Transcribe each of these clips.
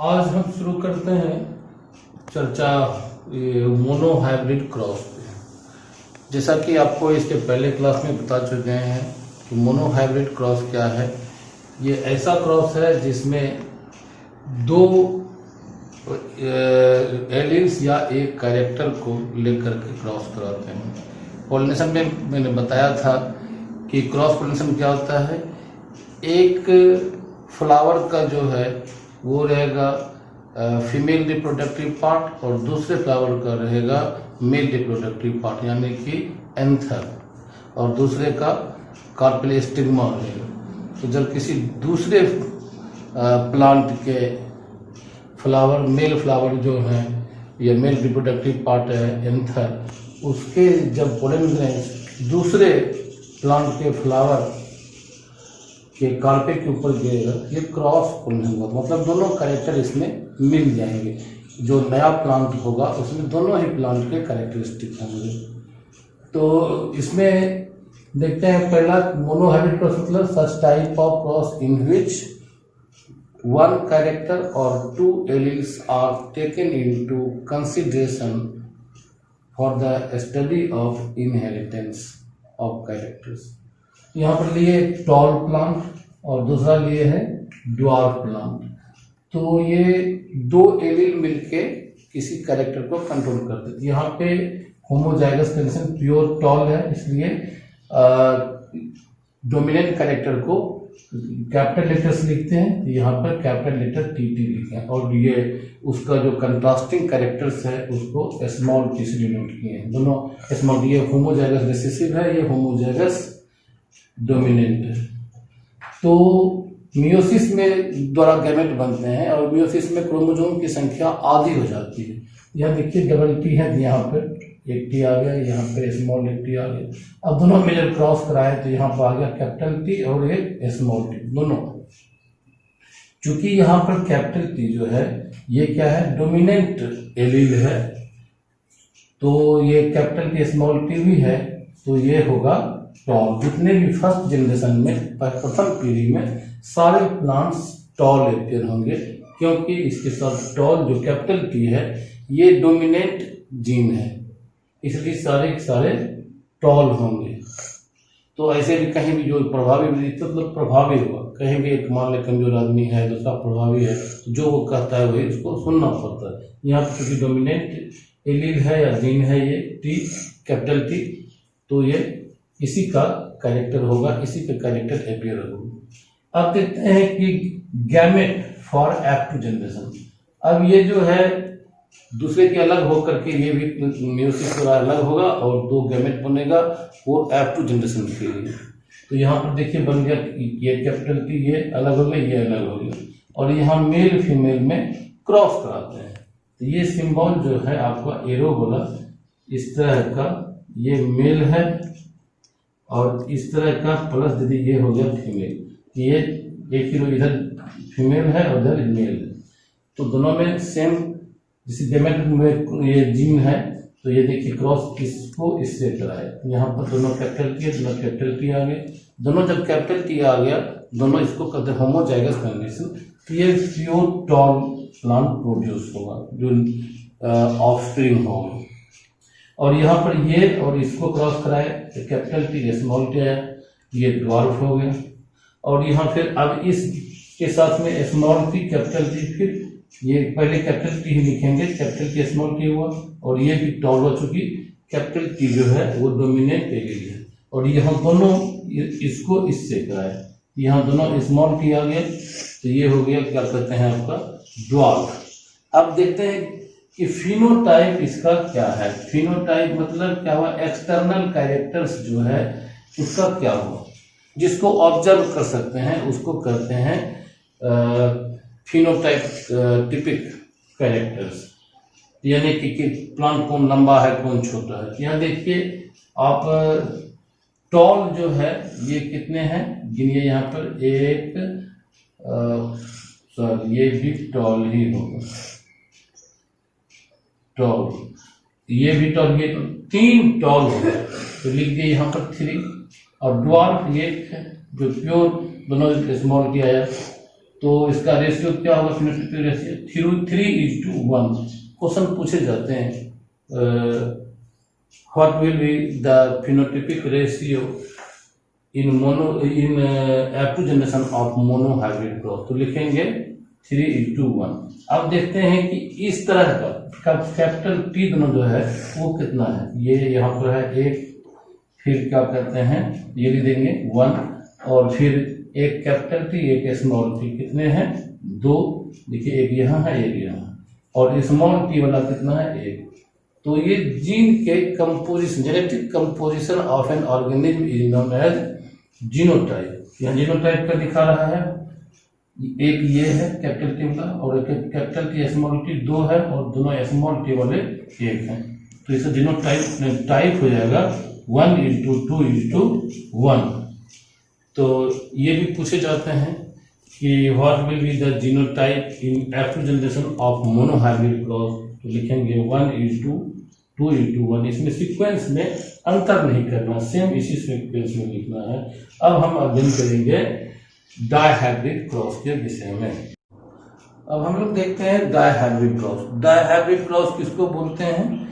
आज हम शुरू करते हैं चर्चा मोनो हाइब्रिड क्रॉस पे। जैसा कि आपको इसके पहले क्लास में बता चुके हैं कि मोनो हाइब्रिड क्रॉस क्या है। ये ऐसा क्रॉस है जिसमें दो एलिल्स या एक कैरेक्टर को लेकर के क्रॉस कराते हैं। पॉलिनेशन में मैंने बताया था कि क्रॉस पॉलिनेशन क्या होता है। एक फ्लावर का जो है वो रहेगा फीमेल रिप्रोडक्टिव पार्ट और दूसरे फ्लावर का रहेगा मेल रिप्रोडक्टिव पार्ट, यानी कि एंथर, और दूसरे का कार्पेल स्टिग्मा रहेगा। तो जब किसी दूसरे प्लांट के फ्लावर, मेल फ्लावर जो है या मेल रिप्रोडक्टिव पार्ट है एंथर, उसके जब पोलन ग्रेन्स दूसरे प्लांट के फ्लावर के कार्पे के ऊपर गिरेगा, ये क्रॉस पोलिनेशन होगा। मतलब दोनों कैरेक्टर इसमें मिल जाएंगे। जो नया प्लांट होगा उसमें दोनों ही प्लांट के कैरेक्टरिस्टिक होंगे। तो इसमें देखते हैं पहला मोनो हाइब्रिड क्रॉस मतलब such type of cross in which one character और two alleles are taken into consideration for the study of inheritance of characters. यहाँ पर लिए टॉल प्लांट और दूसरा लिए है ड्वार्फ प्लांट। तो ये दो एलील मिलके किसी कैरेक्टर को कंट्रोल करते हैं। यहाँ पे होमोजाइगस कंडीशन प्योर टॉल है, इसलिए डोमिनेंट कैरेक्टर को कैपिटल लेटर से लिखते हैं। यहाँ पर कैपिटल लेटर टी लिखे हैं और ये उसका जो कंट्रास्टिंग कैरेक्टर्स है उसको स्मॉल टी से डिनोट किए हैं। दोनों स्मॉल, ये होमोजाइगस रिसेसिव है, ये होमोजाइगस डोमिनेंट है। तो मियोसिस में द्वारा गैमेट बनते हैं और मियोसिस में क्रोमोसोम की संख्या आधी हो जाती है। यहाँ देखिए डबल टी है, यहाँ पर एक टी आ गया, यहाँ पर स्मॉल एक टी आ गया। अब दोनों में जब क्रॉस कराए तो यहाँ पर आ गया कैपिटल टी और एक स्मॉल टी दोनों। चूंकि यहाँ पर कैपिटल टी जो है ये क्या है, डोमिनेंट एलील है, तो ये कैपिटल टी स्मॉल टी भी है, तो ये होगा टॉल। जितने भी फर्स्ट जनरेशन में प्रथम पीढ़ी में सारे प्लांट्स टॉल अपियर होंगे, क्योंकि इसके साथ टॉल जो कैपिटल टी है ये डोमिनेंट जीन है, इसलिए सारे के सारे टॉल होंगे। तो ऐसे भी कहीं भी जो प्रभावी मतलब प्रभावी होगा, कहीं भी एक मान ले कमजोर आदमी है, दूसरा प्रभावी है, तो जो वो कहता है वही उसको सुनना पड़ता है। यहाँ पर क्योंकि डोमिनेंट एलील है या जीन है ये टी कैपिटल टी, तो ये इसी का कैरेक्टर होगा, इसी का कैरेक्टर अपियर होगा। अब देखते हैं कि गैमेट फॉर F2 जनरेशन। अब ये जो है दूसरे के अलग होकर के ये भी मियोसिस का अलग होगा और दो गैमेट बनेगा वो F2 जनरेशन के लिए। तो यहाँ पर देखिए बन गया, ये कैपिटल टी ये अलग हो गया, ये अलग हो गया, और यहाँ मेल फीमेल में क्रॉस कराते हैं। तो ये सिंबल जो है आपका एरो बोला, इस तरह का ये मेल है और इस तरह का प्लस दीदी ये हो गया फीमेल। ये एक ही इधर फीमेल है और इधर मेल है, तो दोनों में सेम जैसे गैमेट में ये जीन है। तो ये देखिए क्रॉस इसको इससे कराए, यहाँ पर दोनों कैपिटल टी, दोनों कैपिटल टी आ गए। दोनों जब कैपिटल टी आ गया, दोनों इसको कहते हैं होमोजाइगस कंडीशन। तो ये प्योर टॉल प्लांट प्रोड्यूस होगा जो ऑफस्प्रिंग होगा। और यहाँ पर ये और इसको क्रॉस कराए तो कैपिटल टी स्मॉल टी आया, ये ड्वार्फ हो गया। और यहाँ फिर अब इसके साथ में स्मॉल टी कैपिटल टी, फिर ये पहले कैपिटल टी ही लिखेंगे, कैपिटल टी स्मॉल टी हुआ, और ये भी टॉल हो चुकी। कैपिटल टी जो है वो डोमिनेंट एलील है, और यहाँ दोनों इसको इससे कराए, यहाँ दोनों स्मॉल टी आ गए, तो ये हो गया क्या कहते हैं आपका ड्वार्फ। अब देखते हैं कि फिनोटाइप इसका क्या है। फिनोटाइप मतलब क्या हुआ, एक्सटर्नल कैरेक्टर्स जो है उसका क्या हुआ, जिसको ऑब्जर्व कर सकते हैं उसको कहते हैं फिनोटाइप टिपिक कैरेक्टर्स, यानी कि प्लांट कौन लंबा है कौन छोटा है। यहाँ देखिए आप टॉल जो है ये कितने हैं गिनिए, यहाँ पर एक सॉरी ये भी टॉल ही होगा, टॉल, ये भी टॉल, ये 3 टॉल हो गए, तो लिख दिए यहाँ पर 3। और ड्वार्फ ये जो प्योर दोनों स्मॉल किया है, तो इसका रेशियो क्या होगा, फिनोटाइपिक रेशियो 3:1। क्वेश्चन पूछे जाते हैं what will be the phenotypic ratio in F2 generation of mono hybrid cross, तो लिखेंगे 3:1। अब देखते हैं कि इस तरह का कैपिटल T दोनों जो है वो कितना है। ये यहाँ पर है 1, फिर क्या कहते हैं ये लिख देंगे 1, और फिर एक कैपिटल T एक स्मॉल t, कितने हैं 2। देखिए एक यहाँ है एक यहाँ, और स्मॉल t वाला कितना है 1। तो ये जीन के composition, genetic composition of an organism is known as genotype. यहाँ जीनोटाइप का दिखा रहा है, एक ये है कैपिटल T वाला और एक कैपिटल T स्मॉल t 2 है, और दोनों स्मॉल t वाले 1 हैं। तो इसे जीनोटाइप टाइप हो जाएगा 1:2:1। तो ये भी पूछे जाते हैं कि what will be the genotype in F2 generation of mono hybrid cross, तो लिखेंगे 1:2:1। इसमें सीक्वेंस में अंतर नहीं करना, सेम इसी सीक्वेंस में लिखना है। अब हम अध्ययन करेंगे डायहाइब्रिड क्रॉस के विषय में। अब हम लोग देखते हैं डायहाइब्रिड क्रॉस। डायहाइब्रिड क्रॉस किसको बोलते हैं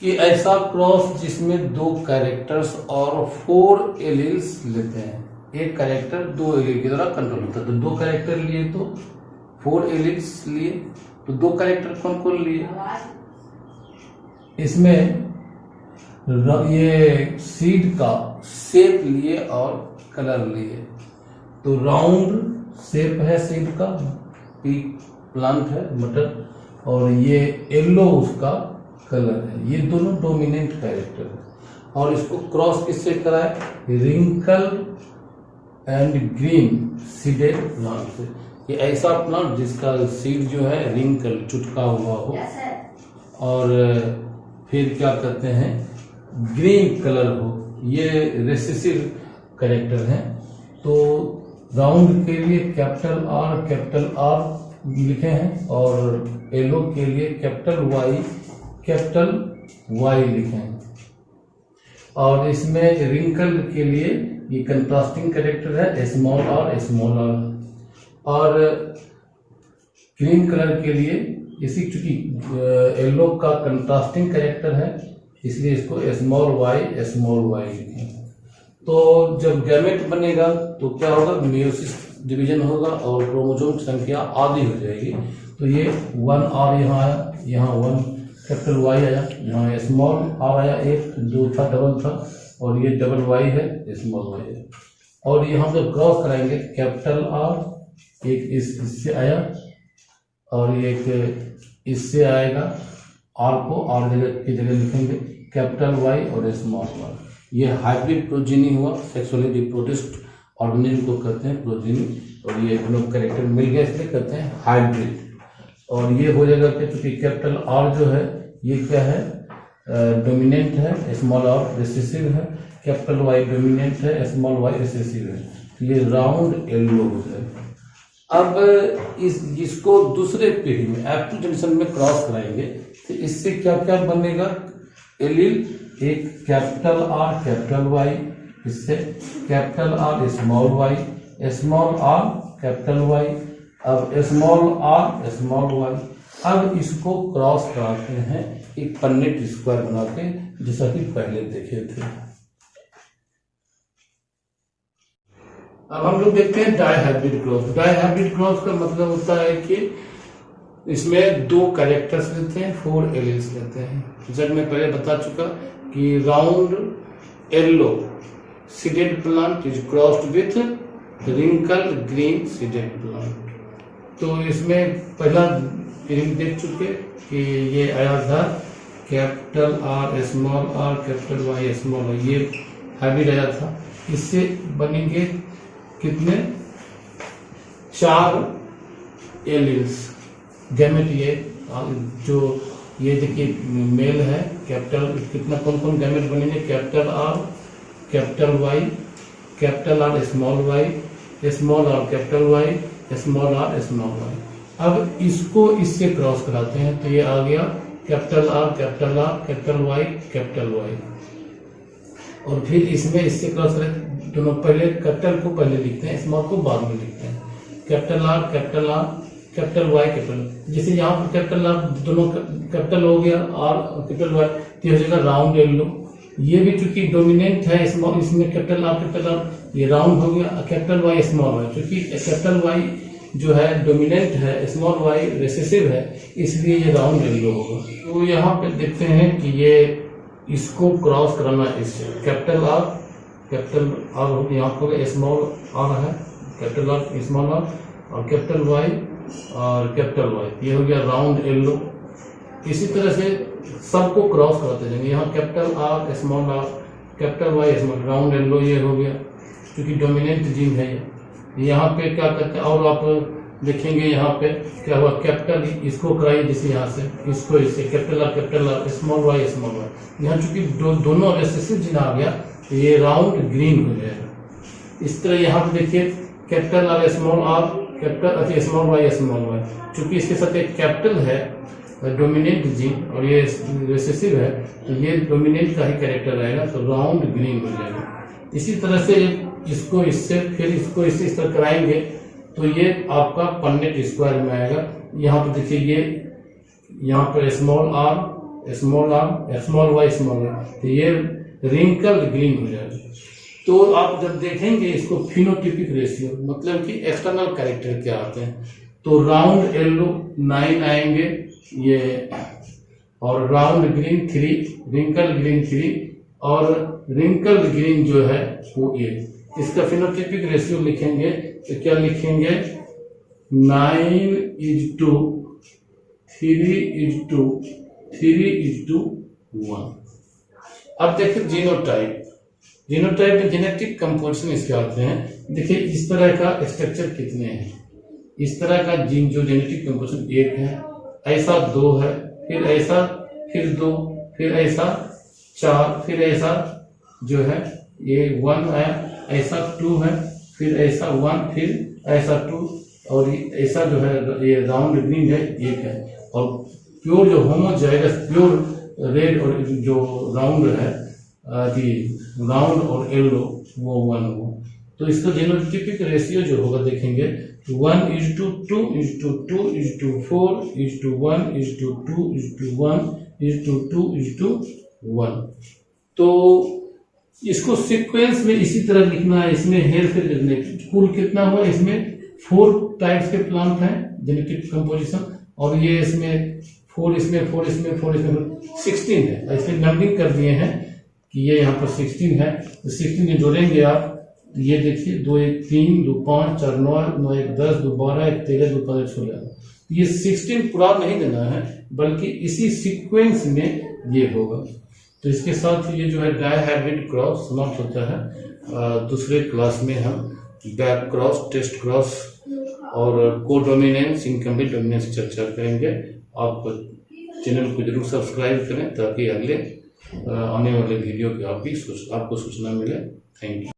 कि ऐसा क्रॉस जिसमें 2 कैरेक्टर्स और 4 एलील्स लेते हैं। एक कैरेक्टर 2 एलील के द्वारा कंट्रोल होता है, तो 2 कैरेक्टर लिए तो 4 एलील्स लिए, तो 2 कैरेक्टर कौन कौन लिए, इसमें ये सीड का शेप लिए और कलर लिए। तो राउंड शेप है सीड का, पीक प्लांट है मटर, और ये येलो उसका कलर है। ये दोनों डोमिनेंट कैरेक्टर है। और इसको क्रॉस किससे कराए, wrinkle and green seeded plant से। ये ऐसा प्लांट जिसका सीड जो है रिंकल चुटका हुआ हो, और फिर क्या कहते हैं ग्रीन कलर हो। ये रेसेसिव कैरेक्टर है। तो राउंड के लिए कैपिटल R लिखे हैं, और येलो के लिए कैपिटल Y लिखे हैं। और इसमें रिंकल के लिए ये कंट्रास्टिंग कैरेक्टर है स्मॉल r। और ग्रीन कलर के लिए इसी चूंकि येलो का कंट्रास्टिंग कैरेक्टर है, इसलिए इसको स्मॉल y लिखें। तो जब गैमेट बनेगा तो क्या होगा, मेयोसिस डिवीजन होगा और क्रोमोसोम संख्या आधी हो जाएगी। तो ये 1r यहाँ आया, यहाँ 1 कैपिटल Y आया, यहाँ स्मॉल r आया, 1 जो था डबल था, और ये डबल Y है स्मॉल y है। और ये हम जब क्रॉस कराएंगे कैपिटल R एक इससे आया, और एक इससे आएगा, R को R की जगह लिखेंगे कैपिटल Y और स्मॉल y। ये हाइब्रिड प्रोजेनी हुआ, सेक्सुअली रिप्रोड्यूस्ड ऑर्गेनिज्म को कहते हैं प्रोजेनी। और ये दोनों कैरेक्टर मिल गए इसलिए कहते हैं हाइब्रिड। और ये हो जाएगा कि चूंकि कैपिटल R जो है ये क्या है, डोमिनेंट है, स्मॉल r रिसेसिव है, कैपिटल Y डोमिनेंट है, स्मॉल y रिसेसिव है। तो ये राउंड येलो हो जाएगा। अब इसको दूसरे पीढ़ी में F2 जनरेशन में क्रॉस कराएंगे तो इससे क्या क्या बनेगा, एलील एक कैपिटल R कैपिटल Y, इससे capital R small y, small r capital Y, अब स्मॉल r स्मॉल y। अब इसको क्रॉस कराते हैं एक पन्नेट स्क्वायर बना के, जैसा कि पहले देखे थे। अब हम लोग देखते हैं डायहाइब्रिड क्रॉस। डायहाइब्रिड क्रॉस का मतलब होता है कि इसमें 2 कैरेक्टर्स लेते हैं, 4 एलील्स लेते हैं। जब मैं पहले बता चुका कि round yellow seeded plant is crossed with wrinkle green seeded plant. तो इसमें पहला हम देख चुके कि ये आया था capital R small r capital Y small y, ये हाइब्रिड आया था। इससे बनेंगे कितने, 4 एलील्स गैमेट। ये जो ये देखिए मेल है कैपिटल, कितना कौन कौन गैमेट बनेंगे, capital R capital Y capital R small y small r capital Y small r small y। अब इसको इससे क्रॉस कराते हैं तो ये आ गया capital R capital Y capital Y। और फिर इसमें इससे क्रॉस करें, दोनों पहले कैपिटल को पहले लिखते हैं, स्मॉल को बाद में लिखते हैं। Capital R capital R capital Y capital, जैसे यहाँ पर कैपिटल आर दोनों कैपिटल हो गया आर और कैपिटल वाई, तो हो जाएगा राउंड एल। ये भी चूंकि डोमिनेंट है स्मॉल, इसमें कैपिटल आर ये राउंड हो गया, कैपिटल वाई स्मॉल वाई, क्योंकि कैपिटल वाई जो है डोमिनेंट है, स्मॉल वाई रिसेसिव है, इसलिए ये राउंड एल होगा। तो यहाँ पे देखते हैं कि ये इसको क्रॉस कराना, इस कैपिटल आर हो गया, यहाँ पर स्मॉल आर है, कैपिटल आर स्मॉल आर और कैपिटल वाई और कैपिटल वाई, ये हो गया राउंड एल। इसी तरह से सबको क्रॉस कराते जाएंगे, यहाँ capital R small R capital Y small round L, ये हो गया क्योंकि डोमिनेंट जीन है ये। यहाँ पे क्या करते हैं, और आप देखेंगे यहाँ पे क्या हुआ, कैपिटल इसको कराइए, जैसे यहाँ से इसको इससे कैपिटल आर स्मॉल वाई, यहाँ चूंकि दोनों रेसेसिव जीन आ गया तो ये राउंड ग्रीन हो जाएगा। इस तरह यहाँ पे देखिए capital R capital small Y, चूंकि इसके साथ एक कैपिटल है डोमिनेंट जीन और ये रिसेसिव है, तो ये डोमिनेंट का ही कैरेक्टर रहेगा, तो राउंड ग्रीन हो जाएगा। इसी तरह से इसको इससे फिर इसको इससे इस तरह कराएंगे तो ये आपका पन्नेट स्क्वायर में आएगा। यहाँ पर देखिए ये यहाँ पर स्मॉल वाई, तो ये रिंकल ग्रीन हो जाएगा। तो आप जब देखेंगे इसको फिनोटिपिक रेशियो, मतलब कि एक्सटर्नल कैरेक्टर क्या आते हैं, तो राउंड येलो 9 आएंगे ये, और राउंड ग्रीन 3, रिंकल ग्रीन 3 और रिंकल ग्रीन जो है वो ये। इसका फिनोटिपिक रेशियो लिखेंगे तो क्या लिखेंगे, 9:3:1। अब देखिए जीनोटाइप में जेनेटिक कंपोजिशन इसके आते हैं। देखिए इस तरह का स्ट्रक्चर कितने हैं, इस तरह का जीन जो जेनेटिक कंपोजिशन 1 है, ऐसा 2 है, फिर ऐसा, फिर 2, फिर ऐसा 4, फिर ऐसा जो है ये 1 है, ऐसा 2 है, फिर ऐसा 1, फिर ऐसा 2 और ऐसा जो है ये राउंड ग्रीन है 1 है। और प्योर जो होमोजाइगस प्योर रेड और जो राउंड है राउंड और येलो वो 1 हो। तो इसका जीनोटाइपिक रेशियो जो होगा देखेंगे 1:2:2:4:1:2:1:2:1। तो इसको सीक्वेंस में इसी तरह लिखना है, इसमें हेर फेर करने कुल कितना हुआ, इसमें 4 टाइप्स के प्लांट हैं जेनेटिक कंपोजिशन, और ये इसमें 4 इसमें 4 इसमें 4 इसमें 16 है। इसमें नंबरिंग कर दिए हैं कि ये यहाँ पर 16 है, तो 16 में जोड़ेंगे आप, ये देखिए 2 1 3 2 5 4 9 9 1 10 2 12 1 13 2 15 16। ये 16 पूरा नहीं देना है, बल्कि इसी सीक्वेंस में ये होगा। तो इसके साथ ये जो है डायहाइब्रिड क्रॉस समाप्त होता है। दूसरे क्लास में हम बैक क्रॉस, टेस्ट क्रॉस और कोडोमिनेंस, इनकम्प्लीट डोमिनेंस की चर्चा करेंगे। आप चैनल को जरूर सब्सक्राइब करें ताकि अगले आने वाले वीडियो की आपको सूचना मिले। Thank you.